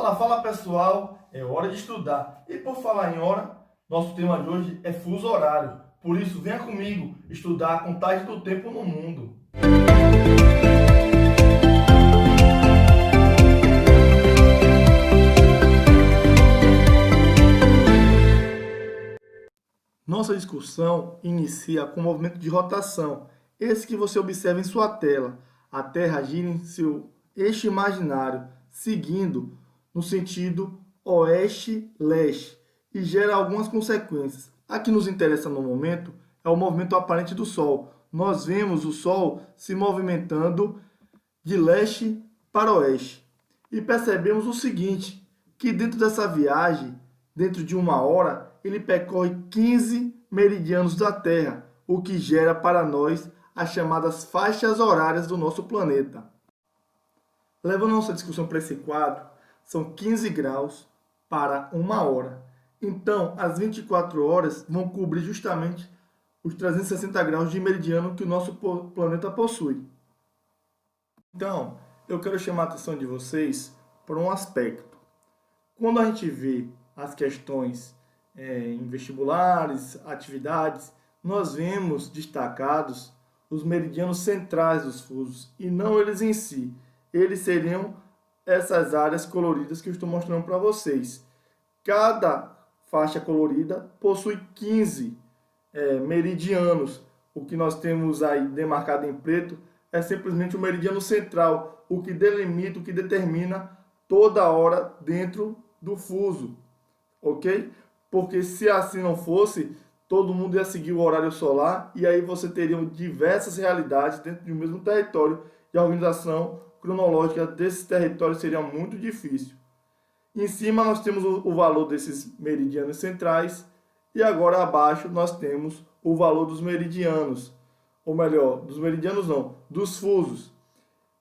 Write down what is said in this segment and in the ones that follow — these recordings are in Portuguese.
Fala pessoal, é hora de estudar. E por falar em hora, nosso tema de hoje é fuso horário. Por isso, venha comigo estudar a contagem do tempo no mundo. Nossa discussão inicia com o movimento de rotação, esse que você observa em sua tela. A Terra gira em seu eixo imaginário, seguindo no sentido oeste-leste, e gera algumas consequências. A que nos interessa no momento é o movimento aparente do Sol. Nós vemos o Sol se movimentando de leste para oeste. E percebemos o seguinte, que dentro dessa viagem, dentro de uma hora, ele percorre 15 meridianos da Terra, o que gera para nós as chamadas faixas horárias do nosso planeta. Levando nossa discussão para esse quadro, são 15 graus para uma hora. Então, as 24 horas vão cobrir justamente os 360 graus de meridiano que o nosso planeta possui. Então, eu quero chamar a atenção de vocês para um aspecto. Quando a gente vê as questões em vestibulares, atividades, nós vemos destacados os meridianos centrais dos fusos, e não eles em si. Eles seriam essas áreas coloridas que eu estou mostrando para vocês. Cada faixa colorida possui 15 meridianos. O que nós temos aí demarcado em preto é simplesmente o meridiano central, o que delimita, o que determina toda a hora dentro do fuso, ok? Porque se assim não fosse, todo mundo ia seguir o horário solar e aí você teria diversas realidades dentro de um mesmo território e a organização cronológica desses territórios seria muito difícil. Em cima nós temos o valor desses meridianos centrais e agora abaixo nós temos o valor dos meridianos, ou melhor, dos meridianos não, dos fusos.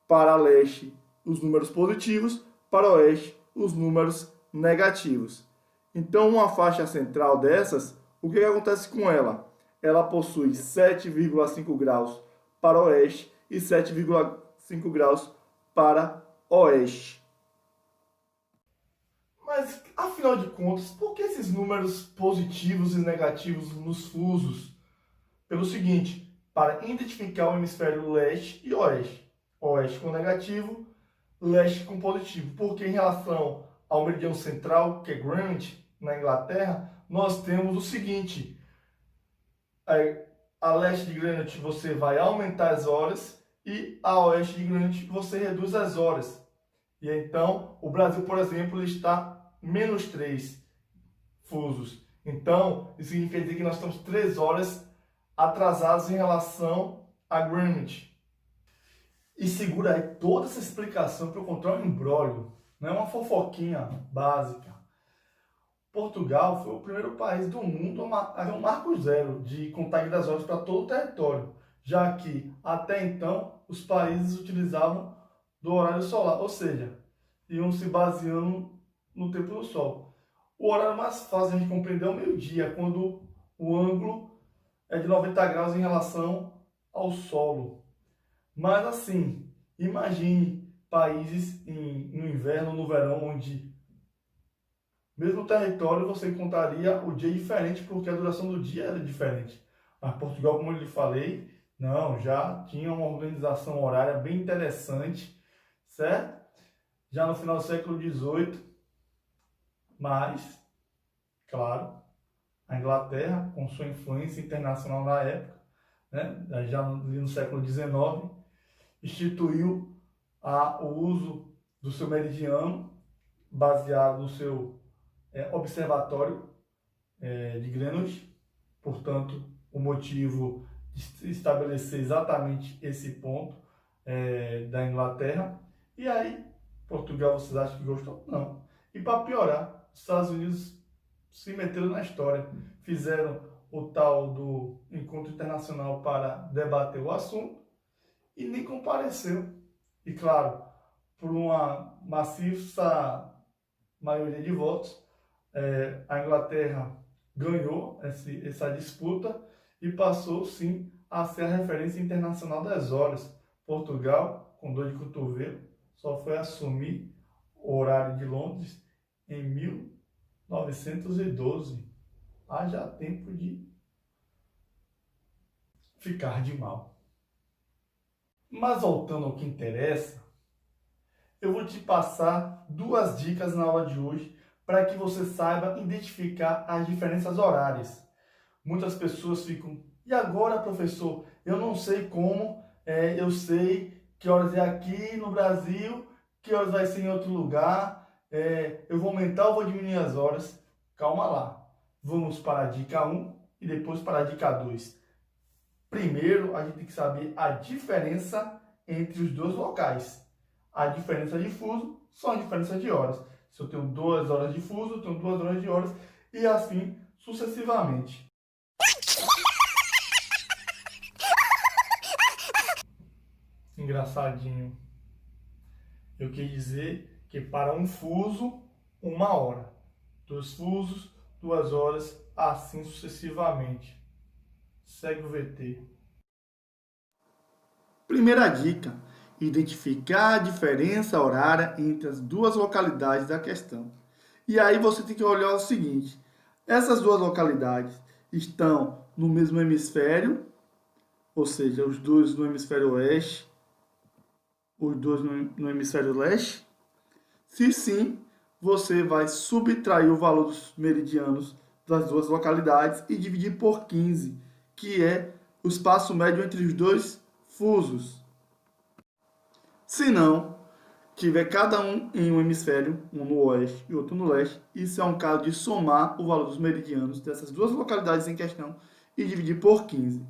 Para leste, os números positivos, para oeste, os números negativos. Então, uma faixa central dessas, o que acontece com ela? Ela possui 7,5 graus para oeste e 7,5 graus para oeste. Mas, afinal de contas, por que esses números positivos e negativos nos fusos? Pelo seguinte, para identificar o hemisfério leste e oeste. Oeste com negativo, leste com positivo. Porque em relação ao meridiano central, que é Greenwich, na Inglaterra, nós temos o seguinte. A leste de Greenwich você vai aumentar as horas e a oeste de Greenwich você reduz as horas. E então, o Brasil, por exemplo, ele está menos 3 fusos. Então, isso significa dizer que nós estamos 3 horas atrasados em relação a Greenwich. E segura aí toda essa explicação para eu contar um imbróglio, não é uma fofoquinha básica. Portugal foi o primeiro país do mundo a ter um marco zero de contagem das horas para todo o território, já que até então os países utilizavam do horário solar, ou seja, iam se baseando no tempo do sol. O horário mais fácil de compreender é o meio-dia, quando o ângulo é de 90 graus em relação ao solo. Mas assim, imagine países no inverno, no verão, onde mesmo no território você encontraria o dia diferente, porque a duração do dia era diferente. Mas Portugal, como eu lhe falei, não, já tinha uma organização horária bem interessante, certo? Já no final do século XVIII, mas, claro, a Inglaterra, com sua influência internacional na época, né, já no século XIX, instituiu o uso do seu meridiano, baseado no seu observatório de Greenwich. Portanto, o motivo de estabelecer exatamente esse ponto da Inglaterra. E aí, Portugal, vocês acham que gostou? Não. E para piorar, os Estados Unidos se meteram na história. Fizeram o tal do encontro internacional para debater o assunto e nem compareceu. E claro, por uma maciça maioria de votos, a Inglaterra ganhou essa disputa e passou sim a ser a referência internacional das horas. Portugal, com dor de cotovelo, só foi assumir o horário de Londres em 1912. Haja tempo de ficar de mal. Mas voltando ao que interessa, eu vou te passar duas dicas na aula de hoje para que você saiba identificar as diferenças horárias. Muitas pessoas ficam, e agora, professor? Eu não sei como, eu sei que horas é aqui no Brasil, que horas vai ser em outro lugar, eu vou aumentar ou vou diminuir as horas? Calma lá. Vamos para a dica 1 e depois para a dica 2. Primeiro, a gente tem que saber a diferença entre os dois locais. A diferença de fuso são a diferença de horas. Se eu tenho 2 horas de fuso, eu tenho 2 horas de horas e assim sucessivamente. Engraçadinho. Eu quis dizer que para um fuso, 1 hora. 2 fusos, 2 horas, assim sucessivamente. Segue o VT. Primeira dica: identificar a diferença horária entre as duas localidades da questão. E aí você tem que olhar o seguinte: essas duas localidades estão no mesmo hemisfério, ou seja, os dois no hemisfério oeste, os dois no hemisfério leste? Se sim, você vai subtrair o valor dos meridianos das duas localidades e dividir por 15, que é o espaço médio entre os dois fusos. Se não tiver cada um em um hemisfério, um no oeste e outro no leste, isso é um caso de somar o valor dos meridianos dessas duas localidades em questão e dividir por 15.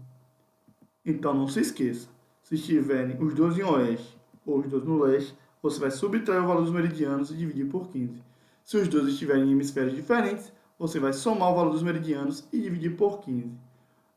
Então não se esqueça, se estiverem os dois em oeste ou os dois no leste, você vai subtrair o valor dos meridianos e dividir por 15. Se os dois estiverem em hemisférios diferentes, você vai somar o valor dos meridianos e dividir por 15.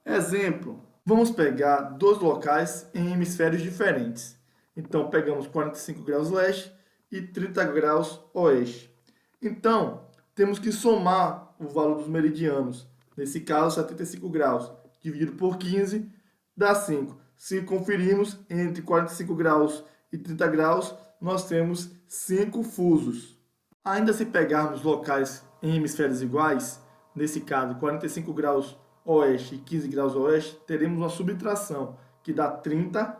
Exemplo: vamos pegar dois locais em hemisférios diferentes. Então, pegamos 45 graus leste e 30 graus oeste. Então, temos que somar o valor dos meridianos. Nesse caso, 75 graus dividido por 15 dá 5. Se conferirmos entre 45 graus e 30 graus, nós temos 5 fusos. Ainda se pegarmos locais em hemisférios iguais, nesse caso 45 graus oeste e 15 graus oeste, teremos uma subtração que dá 30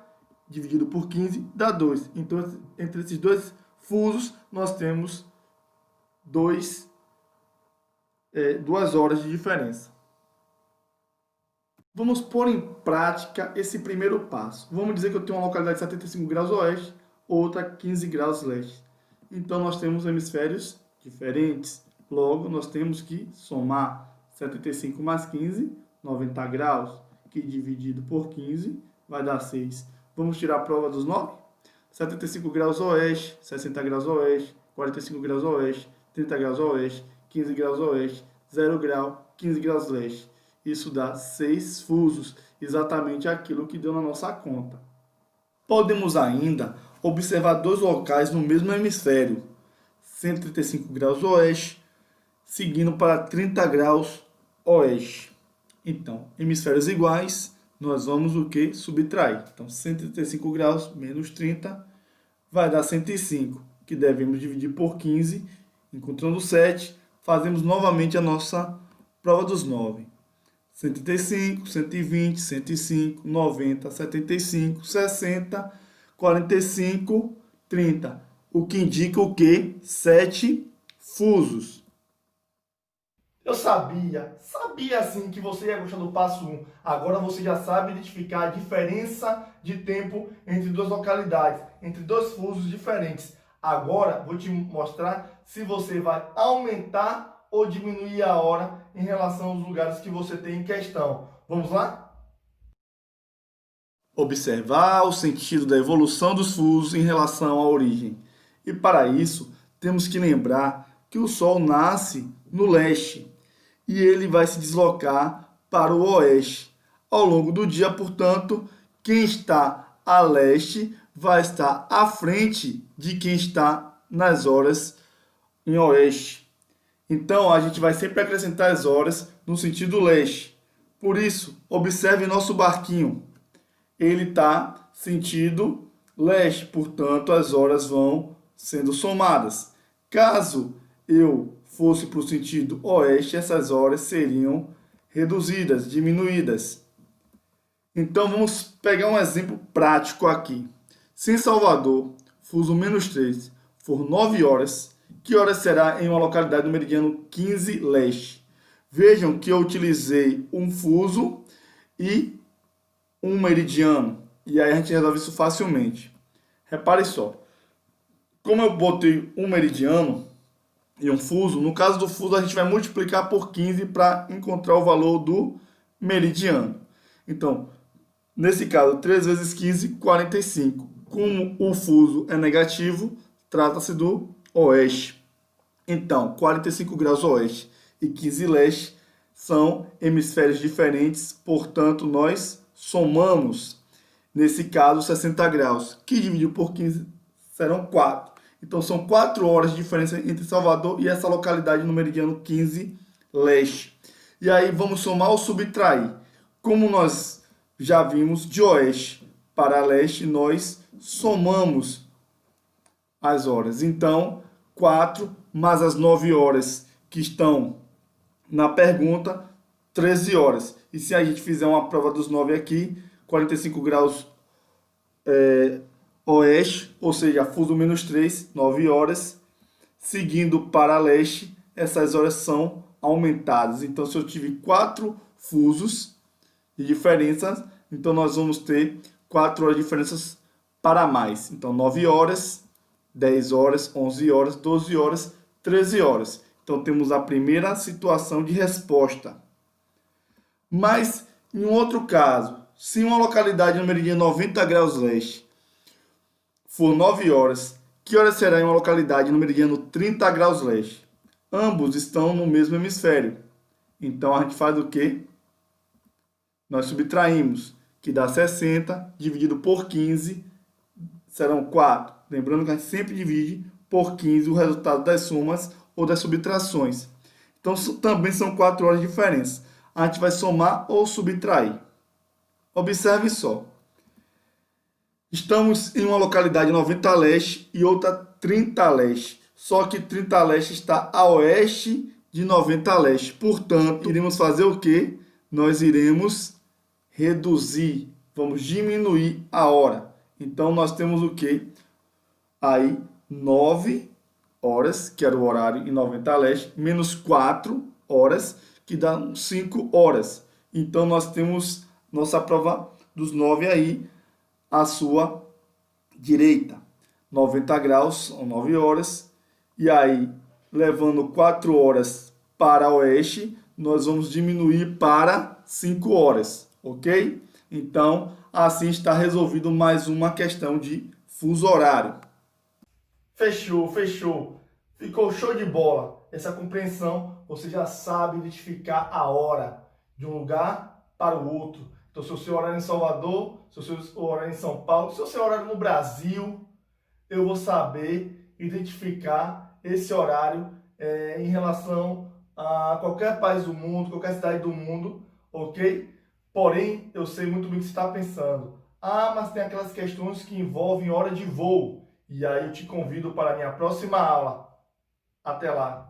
dividido por 15 dá 2. Então, entre esses dois fusos, nós temos 2 horas de diferença. Vamos pôr em prática esse primeiro passo. Vamos dizer que eu tenho uma localidade de 75 graus oeste, outra 15 graus leste. Então, nós temos hemisférios diferentes. Logo, nós temos que somar 75 mais 15, 90 graus, que dividido por 15 vai dar 6. Vamos tirar a prova dos 9? 75 graus oeste, 60 graus oeste, 45 graus oeste, 30 graus oeste, 15 graus oeste, 0 grau, 15 graus leste. Isso dá 6 fusos, exatamente aquilo que deu na nossa conta. Podemos ainda observar dois locais no mesmo hemisfério, 135 graus oeste, seguindo para 30 graus oeste. Então, hemisférios iguais, nós vamos o que? Subtrair. Então, 135 graus menos 30 vai dar 105, que devemos dividir por 15. Encontrando 7, fazemos novamente a nossa prova dos 9. 135, 120, 105, 90, 75, 60, 45, 30. O que indica o quê? 7 fusos. Eu sabia sim que você ia gostar do passo 1. Agora você já sabe identificar a diferença de tempo entre duas localidades, entre dois fusos diferentes. Agora vou te mostrar se você vai aumentar ou diminuir a hora em relação aos lugares que você tem em questão. Vamos lá? Observar o sentido da evolução dos fusos em relação à origem. E para isso, temos que lembrar que o Sol nasce no leste e ele vai se deslocar para o oeste. Ao longo do dia, portanto, quem está a leste vai estar à frente de quem está nas horas em oeste. Então, a gente vai sempre acrescentar as horas no sentido leste. Por isso, observe nosso barquinho. Ele está sentido leste, portanto, as horas vão sendo somadas. Caso eu fosse para o sentido oeste, essas horas seriam reduzidas, diminuídas. Então vamos pegar um exemplo prático aqui. Se em Salvador, fuso -3, for 9 horas, que hora será em uma localidade do meridiano 15 leste? Vejam que eu utilizei um fuso e um meridiano. E aí a gente resolve isso facilmente. Repare só. Como eu botei um meridiano e um fuso, no caso do fuso a gente vai multiplicar por 15 para encontrar o valor do meridiano. Então, nesse caso, 3 vezes 15, 45. Como o fuso é negativo, trata-se do oeste. Então, 45 graus oeste e 15 leste são hemisférios diferentes, portanto, nós somamos, nesse caso, 60 graus, que dividido por 15 serão 4. Então, são 4 horas de diferença entre Salvador e essa localidade no meridiano 15 leste. E aí, vamos somar ou subtrair. Como nós já vimos, de oeste para leste, nós somamos as horas. Então, 4 mais as 9 horas que estão na pergunta, 13 horas. E se a gente fizer uma prova dos 9 aqui, 45 graus oeste, ou seja, fuso -3, 9 horas. Seguindo para leste, essas horas são aumentadas. Então, se eu tive 4 fusos de diferença, então nós vamos ter 4 horas de diferenças para mais. Então, 9 horas, 10 horas, 11 horas, 12 horas, 13 horas. Então, temos a primeira situação de resposta. Mas, em um outro caso, se uma localidade no meridiano 90 graus leste for 9 horas, que hora será em uma localidade no meridiano 30 graus leste? Ambos estão no mesmo hemisfério. Então, a gente faz o quê? Nós subtraímos, que dá 60, dividido por 15, serão 4. Lembrando que a gente sempre divide por 15 o resultado das somas ou das subtrações. Então, também são 4 horas de diferença. A gente vai somar ou subtrair. Observe só. Estamos em uma localidade 90 leste e outra 30 leste. Só que 30 leste está a oeste de 90 leste. Portanto, iremos fazer o quê? Nós iremos reduzir. Vamos diminuir a hora. Então, nós temos o quê? Aí, 9 horas, que era o horário em 90 leste, menos 4 horas, que dá 5 horas. Então, nós temos nossa prova dos 9 aí, à sua direita. 90 graus, são 9 horas. E aí, levando 4 horas para oeste, nós vamos diminuir para 5 horas, ok? Então, assim está resolvido mais uma questão de fuso horário. Fechou, fechou. Ficou show de bola. Essa compreensão, você já sabe identificar a hora de um lugar para o outro. Então, se o seu horário é em Salvador, se o seu horário é em São Paulo, se o seu horário é no Brasil, eu vou saber identificar esse horário em relação a qualquer país do mundo, qualquer cidade do mundo, ok? Porém, eu sei muito bem o que você está pensando. Ah, mas tem aquelas questões que envolvem hora de voo. E aí eu te convido para a minha próxima aula. Até lá!